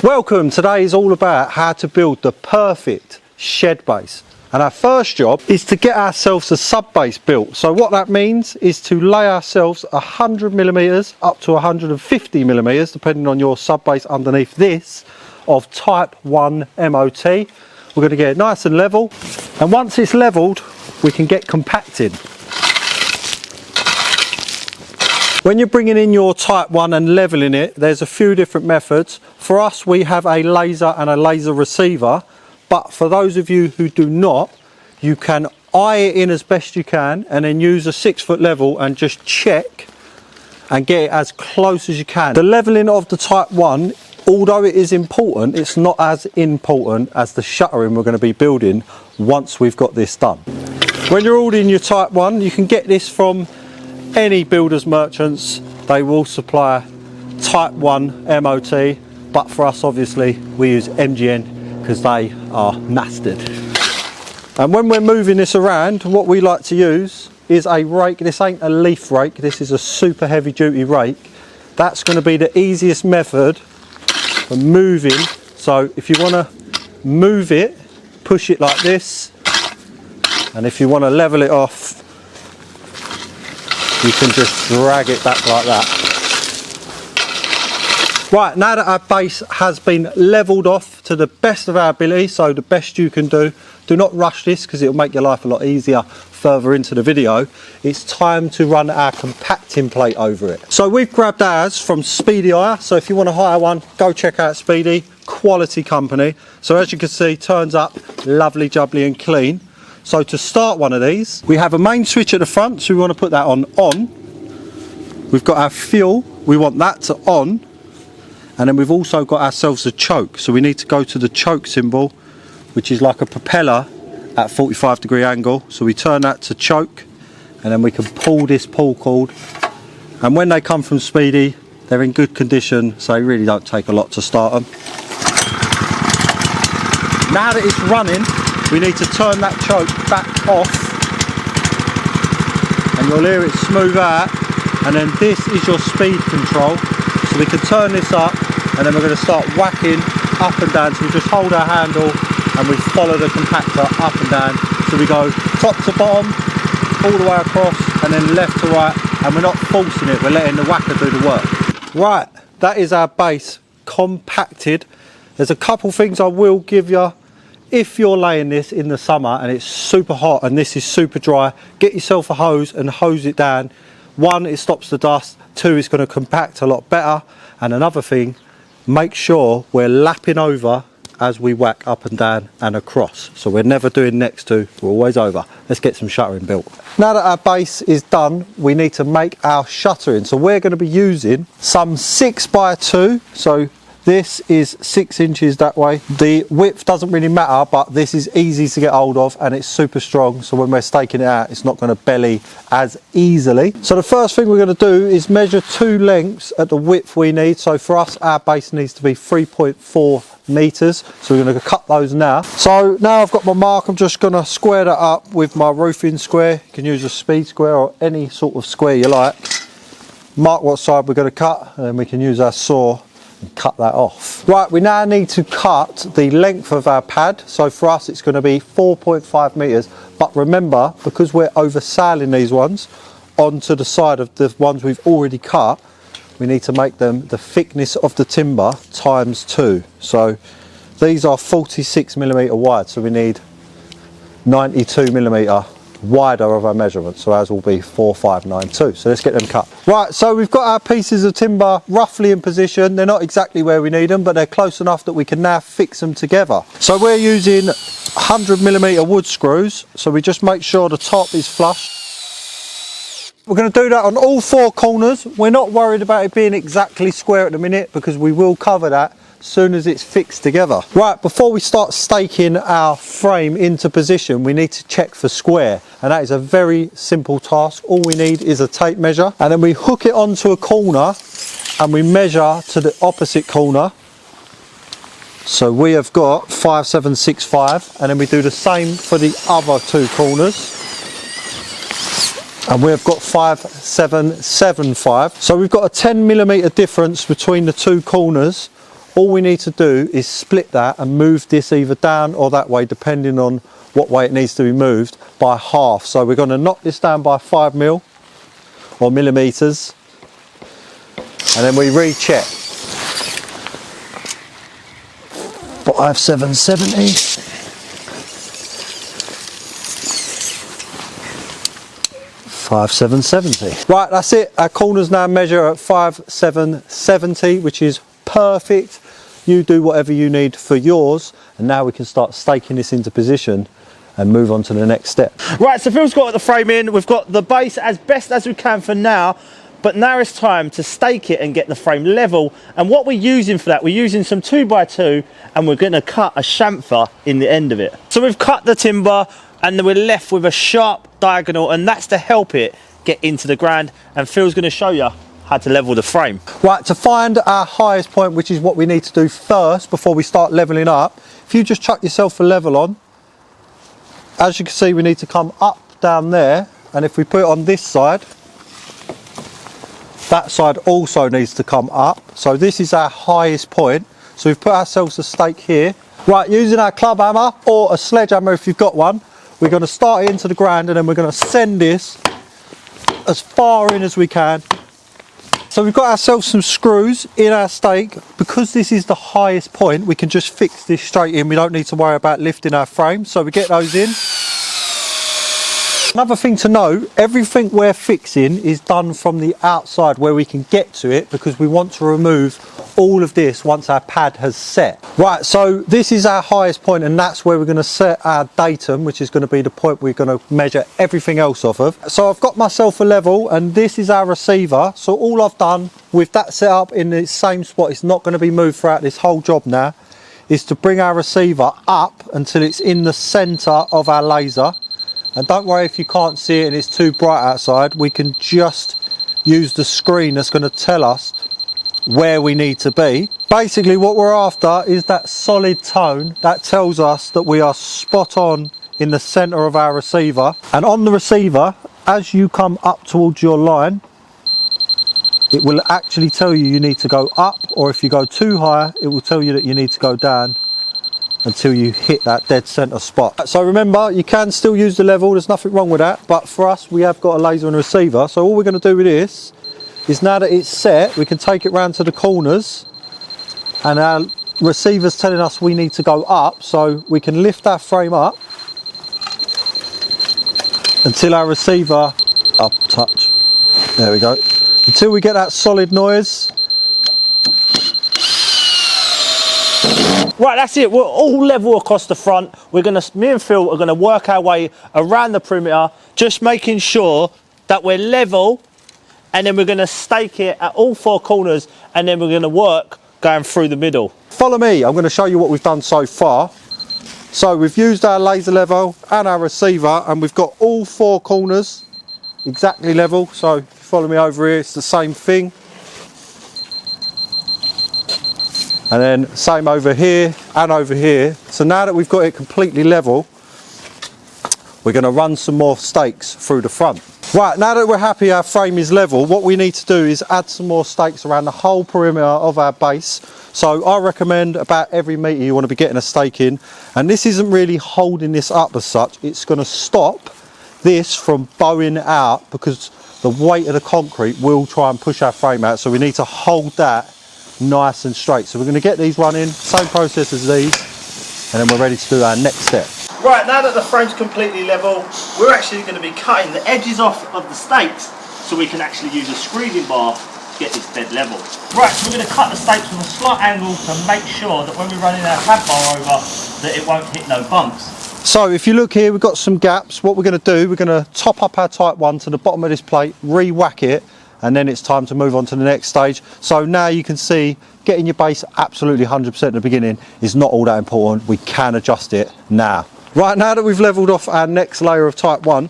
Welcome, today is all about how to build the perfect shed base. And our first job is to get ourselves a sub base built. So what that means is to lay ourselves 100mm up to 150mm, depending on your sub base underneath this, of type 1 MOT. We're going to get it nice and level. And once it's leveled, we can get compacting. When you're bringing in your type 1 and leveling it, there's a few different methods. For us, we have a laser and a laser receiver, but for those of you who do not, you can eye it in as best you can and then use a 6-foot level and just check and get it as close as you can. The leveling of the type 1, although it is important, it's not as important as the shuttering we're going to be building once we've got this done. When you're ordering your type 1, you can get this from any builders merchants. They will supply type 1 MOT, but for us obviously we use MGN because they are mastered. And when we're moving this around, what we like to use is a rake. This ain't a leaf rake, this is a super heavy duty rake. That's going to be the easiest method for moving. So if you want to move it, push it like this, and if you want to level it off, you can just drag it back like that. Right, now that our base has been levelled off to the best of our ability, so the best you can do not rush this because it'll make your life a lot easier further into the video. It's time to run our compacting plate over it. So we've grabbed ours from Speedy Hire, so if you want to hire one, go check out Speedy, quality company. So as you can see, turns up lovely, jubbly and clean. So to start one of these, we have a main switch at the front, so we want to put that on. We've got our fuel, we want that to on, and then we've also got ourselves a choke. So we need to go to the choke symbol, which is like a propeller at 45-degree angle. So we turn that to choke, and then we can pull this pull cord. And when they come from Speedy, they're in good condition, so they really don't take a lot to start them. Now that it's running, we need to turn that choke back off, and you'll hear it smooth out, and then this is your speed control. So we can turn this up, and then we're going to start whacking up and down. So we just hold our handle and we follow the compactor up and down. So we go top to bottom, all the way across, and then left to right, and we're not forcing it, we're letting the whacker do the work. Right, that is our base compacted. There's a couple things I will give you. If you're laying this in the summer and it's super hot and this is super dry, get yourself a hose and hose it down. One, it stops the dust. Two, it's going to compact a lot better. And another thing, make sure we're lapping over as we whack up and down and across. So we're never doing next to, we're always over. Let's get some shuttering built. Now that our base is done, we need to make our shuttering. So we're going to be using some 6x2. So this is 6 inches that way. The width doesn't really matter, but this is easy to get hold of and it's super strong. So when we're staking it out, it's not going to belly as easily. So the first thing we're going to do is measure 2 lengths at the width we need. So for us, our base needs to be 3.4 meters. So we're going to cut those now. So now I've got my mark, I'm just going to square that up with my roofing square. You can use a speed square or any sort of square you like. Mark what side we're going to cut, and then we can use our saw and cut that off. Right, we now need to cut the length of our pad. So for us it's going to be 4.5 meters, but remember, because we're oversaling these ones onto the side of the ones we've already cut, we need to make them the thickness of the timber times 2. So these are 46mm wide, so we need 92mm wider of our measurement, so ours will be 4592. So let's get them cut. Right, so we've got our pieces of timber roughly in position. They're not exactly where we need them, but they're close enough that we can now fix them together. So we're using 100mm wood screws, so we just make sure the top is flush. We're going to do that on all 4 corners. We're not worried about it being exactly square at the minute because we will cover that as soon as it's fixed together. Right, before we start staking our frame into position, we need to check for square, and that is a very simple task. All we need is a tape measure, and then we hook it onto a corner and we measure to the opposite corner. So we have got 5765, and then we do the same for the other 2 corners. And we've got 5775. So we've got a 10mm difference between the 2 corners. All we need to do is split that and move this either down or that way, depending on what way it needs to be moved, by half. So we're going to knock this down by 5 mil or millimeters, and then we recheck. 5770. 5770. Right, that's it. Our corners now measure at 5770, which is perfect. You do whatever you need for yours, and now we can start staking this into position and move on to the next step. Right, so Phil's got the frame in. We've got the base as best as we can for now, but now it's time to stake it and get the frame level. And what we're using for that, we're using some 2x2, and we're going to cut a chamfer in the end of it. So we've cut the timber, and then we're left with a sharp diagonal, and that's to help it get into the ground. And Phil's going to show you how to level the frame. Right, to find our highest point, which is what we need to do first before we start leveling up, if you just chuck yourself a level on, as you can see, we need to come up down there, and if we put it on this side, that side also needs to come up. So this is our highest point. So we've put ourselves a stake here. Right, using our club hammer or a sledgehammer if you've got one, we're going to start it into the ground, and then we're going to send this as far in as we can. So we've got ourselves some screws in our stake. Because this is the highest point, we can just fix this straight in. We don't need to worry about lifting our frame. So we get those in. Another thing to note, everything we're fixing is done from the outside where we can get to it, because we want to remove all of this once our pad has set. Right, so this is our highest point, and that's where we're going to set our datum, which is going to be the point we're going to measure everything else off of. So I've got myself a level, and this is our receiver. So all I've done with that set up in the same spot, it's not going to be moved throughout this whole job now, is to bring our receiver up until it's in the center of our laser. And don't worry if you can't see it and it's too bright outside, we can just use the screen that's going to tell us where we need to be. Basically what we're after is that solid tone that tells us that we are spot on in the center of our receiver. And on the receiver, as you come up towards your line, it will actually tell you need to go up, or if you go too high, it will tell you that you need to go down until you hit that dead center spot. So remember, you can still use the level, there's nothing wrong with that, but for us we have got a laser and a receiver. So all we're going to do with this is, now that it's set, we can take it round to the corners, and our receiver's telling us we need to go up, so we can lift our frame up until our receiver up touch. There we go. Until we get that solid noise. Right, that's it. We're all level across the front. Me and Phil are gonna work our way around the perimeter, just making sure that we're level, and then we're gonna stake it at all 4 corners, and then we're gonna work going through the middle. Follow me, I'm gonna show you what we've done so far. So we've used our laser level and our receiver, and we've got all 4 corners exactly level. So if you follow me over here, it's the same thing. And then same over here and over here. So now that we've got it completely level, we're going to run some more stakes through the front. Right, now that we're happy our frame is level, what we need to do is add some more stakes around the whole perimeter of our base. So I recommend about every metre you want to be getting a stake in. And this isn't really holding this up as such. It's going to stop this from bowing out, because the weight of the concrete will try and push our frame out. So we need to hold that nice and straight. So we're going to get these running, same process as these, and then we're ready to do our next step. Right, now that the frame's completely level, we're actually going to be cutting the edges off of the stakes so we can actually use a screening bar to get this dead level. Right, so we're going to cut the stakes from a slight angle to make sure that when we're running our pad bar over, that it won't hit no bumps. So if you look here, we've got some gaps. What we're going to do, we're going to top up our type 1 to the bottom of this plate, re-whack it, and then it's time to move on to the next stage. So now you can see getting your base absolutely 100% at the beginning is not all that important. We can adjust it now. Right, now that we've leveled off our next layer of type 1,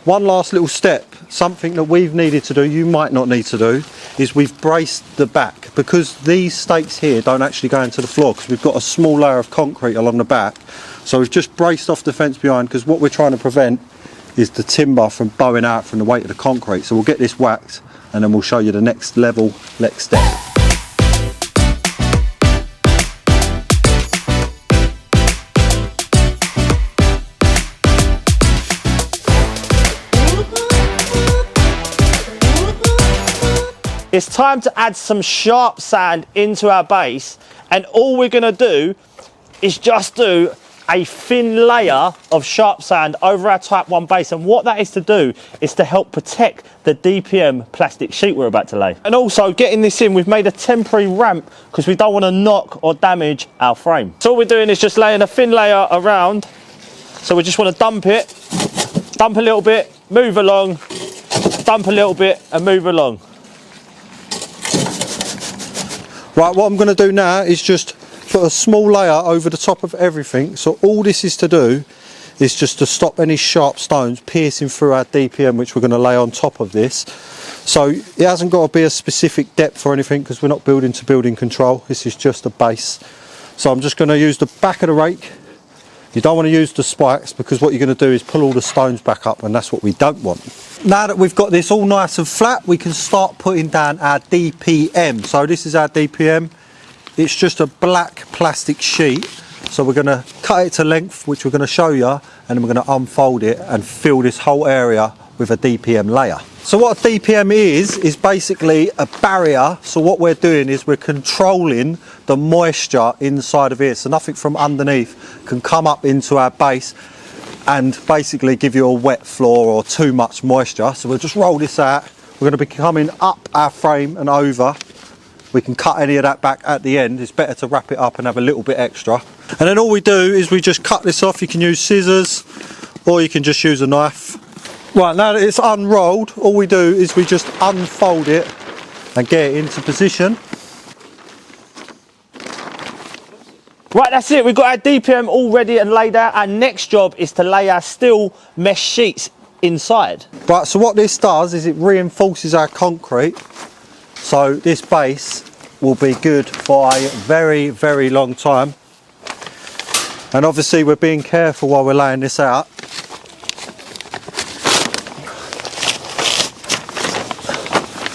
one last little step, something that we've needed to do, you might not need to do, is we've braced the back, because these stakes here don't actually go into the floor because we've got a small layer of concrete along the back. So we've just braced off the fence behind, because what we're trying to prevent is the timber from bowing out from the weight of the concrete. So we'll get this whacked, and then we'll show you the next level, next step. it's time to add some sharp sand into our base, and all we're going to do is just do a thin layer of sharp sand over our type 1 base, and what that is to do is to help protect the DPM plastic sheet we're about to lay. And also getting this in, we've made a temporary ramp because we don't want to knock or damage our frame. So all we're doing is just laying a thin layer around. So we just want to dump it, dump a little bit, move along, dump a little bit and move along. Right, what I'm going to do now is just put a small layer over the top of everything. So all this is to do is just to stop any sharp stones piercing through our DPM, which we're going to lay on top of this. So it hasn't got to be a specific depth or anything because we're not building to building control. This is just a base. So I'm just going to use the back of the rake. You don't want to use the spikes because what you're going to do is pull all the stones back up, and that's what we don't want. Now that we've got this all nice and flat, we can start putting down our DPM. So this is our DPM. It's just a black plastic sheet. So we're going to cut it to length, which we're going to show you, and then we're going to unfold it and fill this whole area with a DPM layer. So what a DPM is basically a barrier. So what we're doing is we're controlling the moisture inside of here. So nothing from underneath can come up into our base and basically give you a wet floor or too much moisture. So we'll just roll this out. We're going to be coming up our frame and over. We can cut any of that back at the end. It's better to wrap it up and have a little bit extra. And then all we do is we just cut this off. You can use scissors or you can just use a knife. Right, now that it's unrolled, all we do is we just unfold it and get it into position. Right, that's it. We've got our DPM all ready and laid out. Our next job is to lay our steel mesh sheets inside. Right, so what this does is it reinforces our concrete. So this base will be good for a very, very long time. And obviously we're being careful while we're laying this out.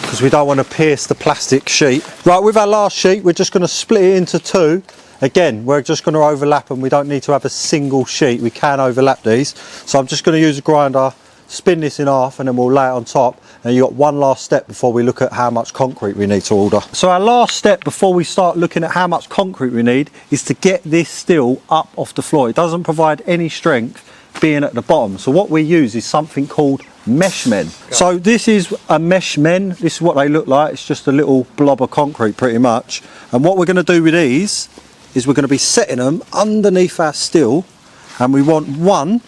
Because we don't want to pierce the plastic sheet. Right, with our last sheet, we're just going to split it into two. Again, we're just going to overlap them. We don't need to have a single sheet. We can overlap these. So I'm just going to use a grinder, spin this in half, and then we'll lay it on top. And you've got one last step before we look at how much concrete we need to order. So our last step before we start looking at how much concrete we need is to get this steel up off the floor. It doesn't provide any strength being at the bottom. So what we use is something called mesh men. So this is a mesh men. This is what they look like. It's just a little blob of concrete pretty much. And what we're going to do with these is we're going to be setting them underneath our steel, and we want one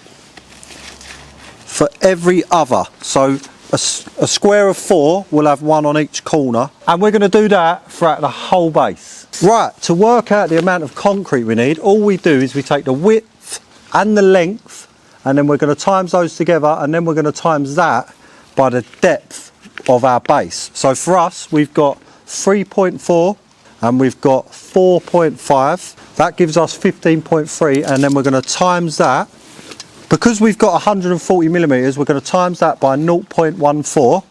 for every other. So a square of 4 will have one on each corner, and we're going to do that throughout the whole base. Right, to work out the amount of concrete we need, all we do is we take the width and the length, and then we're going to times those together, and then we're going to times that by the depth of our base. So for us, we've got 3.4 and we've got 4.5. That gives us 15.3, and then we're going to times that. Because we've got 140 millimeters, we're going to times that by 0.14.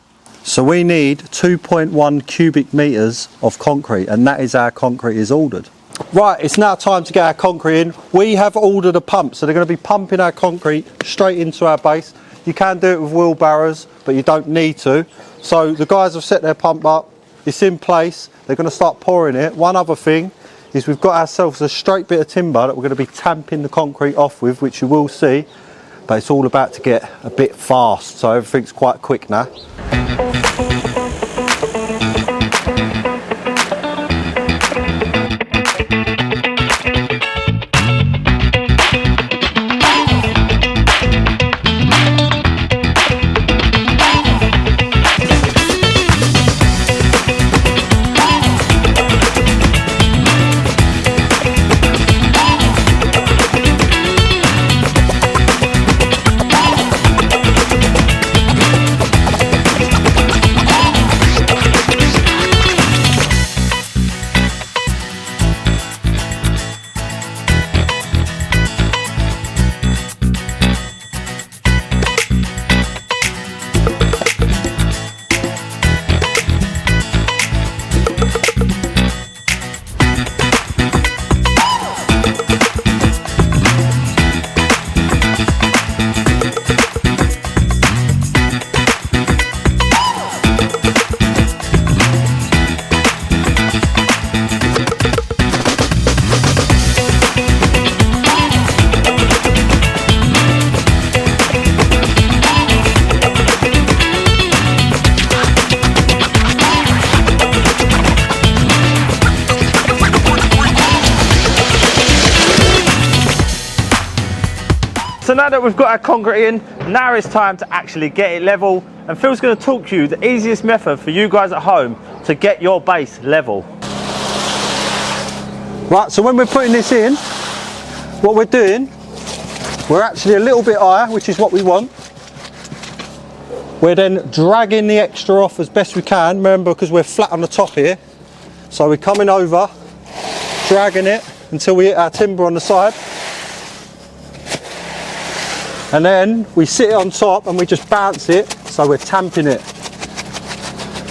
So we need 2.1 cubic meters of concrete, and that is our concrete is ordered. Right, it's now time to get our concrete in. We have ordered a pump, so they're going to be pumping our concrete straight into our base. You can do it with wheelbarrows, but you don't need to. So the guys have set their pump up. It's in place. They're going to start pouring it. One other thing is we've got ourselves a straight bit of timber that we're going to be tamping the concrete off with, which you will see. But it's all about to get a bit fast, so everything's quite quick now. so now that we've got our concrete in, now it's time to actually get it level. And Phil's going to talk you the easiest method for you guys at home to get your base level. Right, so when we're putting this in, what we're doing, we're actually a little bit higher, which is what we want. We're then dragging the extra off as best we can, remember, because we're flat on the top here. So we're coming over, dragging it until we hit our timber on the side. And then we sit it on top and we just bounce it, so we're tamping it.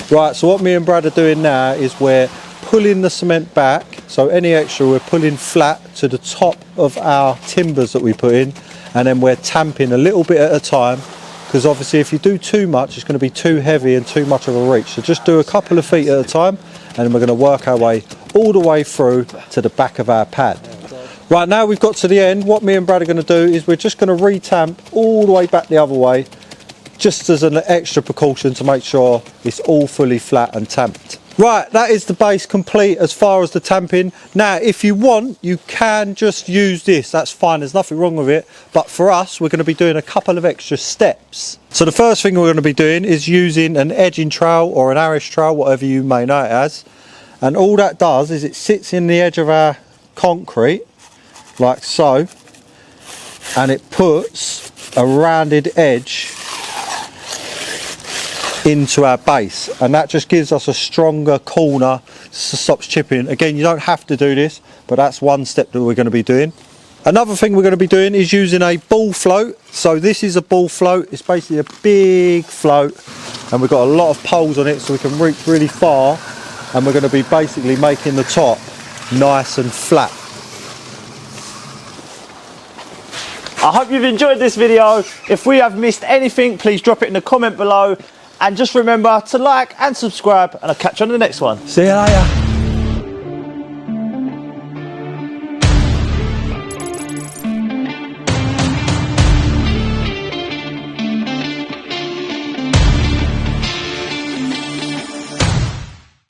Right, so what me and Brad are doing now is we're pulling the cement back, so any extra we're pulling flat to the top of our timbers that we put in, and then we're tamping a little bit at a time, because obviously if you do too much it's going to be too heavy and too much of a reach. So just do a couple of feet at a time, and then we're going to work our way all the way through to the back of our pad. Right, now we've got to the end, what me and Brad are going to do is we're just going to re-tamp all the way back the other way, just as an extra precaution to make sure it's all fully flat and tamped. Right, that is the base complete as far as the tamping. Now, if you want, you can just use this, that's fine, there's nothing wrong with it. But for us, we're going to be doing a couple of extra steps. So the first thing we're going to be doing is using an edging trowel or an Irish trowel, whatever you may know it as. And all that does is it sits in the edge of our concrete, like so, and it puts a rounded edge into our base, and that just gives us a stronger corner, stops chipping. Again, you don't have to do this, but that's one step that we're going to be doing. Another thing we're going to be doing is using a ball float. So this is a ball float, it's basically a big float, and we've got a lot of poles on it so we can reach really far, and we're going to be basically making the top nice and flat. I hope you've enjoyed this video. If we have missed anything, please drop it in the comment below. And just remember to like and subscribe, and I'll catch you on the next one. See you later.